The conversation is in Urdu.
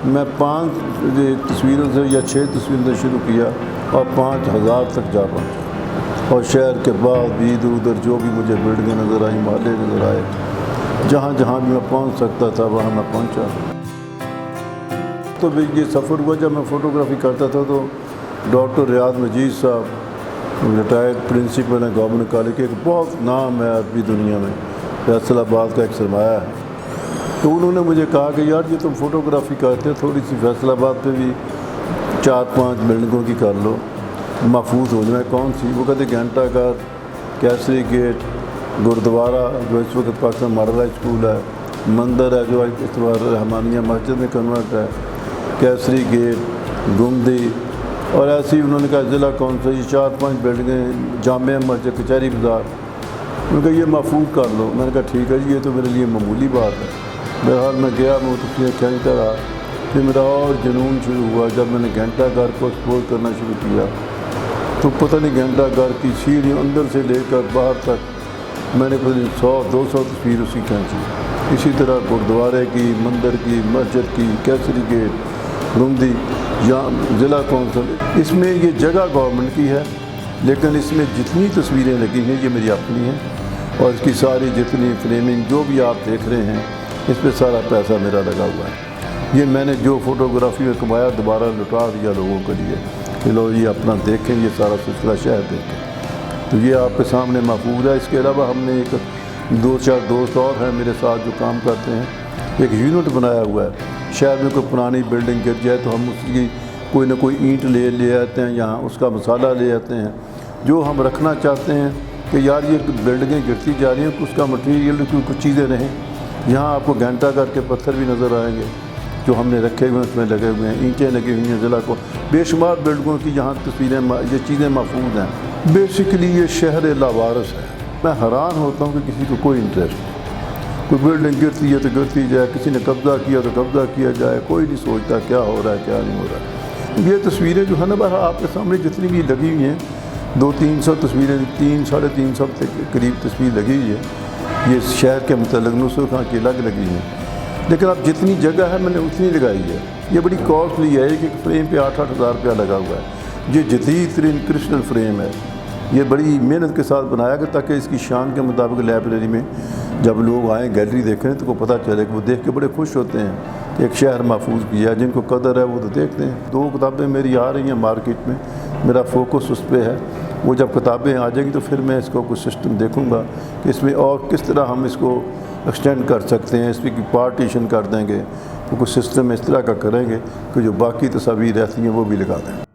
میں 5 تصویروں سے یا 6 تصویروں سے شروع کیا اور 5000 تک جا پہنچا، اور شہر کے بعد بھی ادھر ادھر جو بھی مجھے بلڈنگیں نظر آئیں، محلے نظر آئے، جہاں جہاں بھی میں پہنچ سکتا تھا وہاں میں پہنچا۔ تو بھی یہ سفر ہوا جب میں فوٹوگرافی کرتا تھا تو ڈاکٹر ریاض مجید صاحب ریٹائرڈ پرنسپل ہیں گورنمنٹ کالج کے، ایک بہت نام ہے عربی دنیا میں، فیصل آباد کا ایک سرمایہ ہے۔ تو انہوں نے مجھے کہا کہ یار یہ تم فوٹوگرافی کرتے تھوڑی سی فیصل آباد پہ بھی 4-5 بلڈنگوں کی کر لو، محفوظ ہو جائے۔ کون سی؟ وہ کہتے گھنٹہ گھر، کیسری گیٹ، گردوارہ جو اس وقت پاکستان ماڈل ہائی اسکول ہے، مندر ہے جو اس بار رحمانیہ مسجد میں کنورٹ ہے، کیسری گیٹ، گمدی، اور ایسے ہی انہوں نے کہا ضلع کونسل، یہ 4-5 بلڈنگیں، جامع مسجد، کچہری بازار، انہوں نے کہا یہ محفوظ کر لو۔ میں نے کہا ٹھیک ہے جی، یہ تو میرے لیے معمولی بات ہے۔ بہرحال میں گیا، میں تصویریں کھینچتا رہا۔ پھر میرا اور جنون شروع ہوا جب میں نے گھنٹہ گھر کو ایکسپلور کرنا شروع کیا، تو پتہ نہیں گھنٹہ گھر کی سیڑھی اندر سے لے کر باہر تک میں نے پتہ نہیں 100-200 تصویر اسی کھینچی۔ اسی طرح گردوارے کی، مندر کی، مسجد کی، کیسری گیٹ، گمدی، یا ضلع کونسل۔ اس میں یہ جگہ گورنمنٹ کی ہے، لیکن اس میں جتنی تصویریں لگی ہیں یہ میری اپنی ہیں، اور اس کی ساری جتنی فریمنگ جو بھی آپ دیکھ رہے ہیں اس پہ سارا پیسہ میرا لگا ہوا ہے۔ یہ میں نے جو فوٹوگرافی میں کمایا دوبارہ لٹا دیا لوگوں کے لیے کہ لو یہ اپنا دیکھیں، یہ سارا سلسلہ شہر دیکھیں۔ تو یہ آپ کے سامنے محفوظ ہے۔ اس کے علاوہ ہم نے 2-4 دوست اور ہیں میرے ساتھ جو کام کرتے ہیں، ایک یونٹ بنایا ہوا ہے۔ شہر میں کوئی پرانی بلڈنگ گر جائے تو ہم اس کی کوئی نہ کوئی اینٹ لے آتے ہیں، یہاں اس کا مسالہ لے آتے ہیں، جو ہم رکھنا چاہتے ہیں کہ یار یہ بلڈنگیں گرتی جا رہی ہیں، اس کا مٹیریل کی کچھ چیزیں رہیں۔ یہاں آپ کو گھنٹہ گھر کے پتھر بھی نظر آئیں گے جو ہم نے رکھے ہوئے ہیں، اس میں لگے ہوئے ہیں، اینٹیں لگی ہوئی ہیں ضلع کو، بے شمار بلڈنگوں کی یہاں تصویریں، یہ چیزیں محفوظ ہیں۔ بیسیکلی یہ شہر لاوارث ہے۔ میں حیران ہوتا ہوں کہ کسی کو کوئی انٹرسٹ نہیں، کوئی بلڈنگ گرتی ہے تو گرتی جائے، کسی نے قبضہ کیا تو قبضہ کیا جائے، کوئی نہیں سوچتا کیا ہو رہا ہے کیا نہیں ہو رہا ہے۔ یہ تصویریں جو ہے نا بہر آپ کے سامنے جتنی بھی لگی ہوئی ہیں، 200-300 تصویریں، 300-350 کے قریب تصویر لگی ہوئی ہے، یہ شہر کے متعلق نصر خان کی الگ لگی ہیں، لیکن اب جتنی جگہ ہے میں نے اتنی لگائی ہے۔ یہ بڑی کاسٹلی ہے، ایک فریم پہ 8-8 ہزار روپیہ لگا ہوا ہے۔ یہ جدید ترین کرسٹل فریم ہے، یہ بڑی محنت کے ساتھ بنایا گیا تاکہ اس کی شان کے مطابق لائبریری میں جب لوگ آئیں گیلری دیکھیں تو کو پتہ چلے کہ وہ دیکھ کے بڑے خوش ہوتے ہیں کہ ایک شہر محفوظ کیا ہے۔ جن کو قدر ہے وہ تو دیکھتے ہیں۔ 2 کتابیں میری آ رہی ہیں مارکیٹ میں، میرا فوکس اس پہ ہے۔ وہ جب کتابیں آ جائیں گی تو پھر میں اس کو کچھ سسٹم دیکھوں گا کہ اس میں اور کس طرح ہم اس کو ایکسٹینڈ کر سکتے ہیں، اس کی پارٹیشن کر دیں گے، تو کچھ سسٹم اس طرح کا کریں گے کہ جو باقی تصاویر رہتی ہیں وہ بھی لگا دیں۔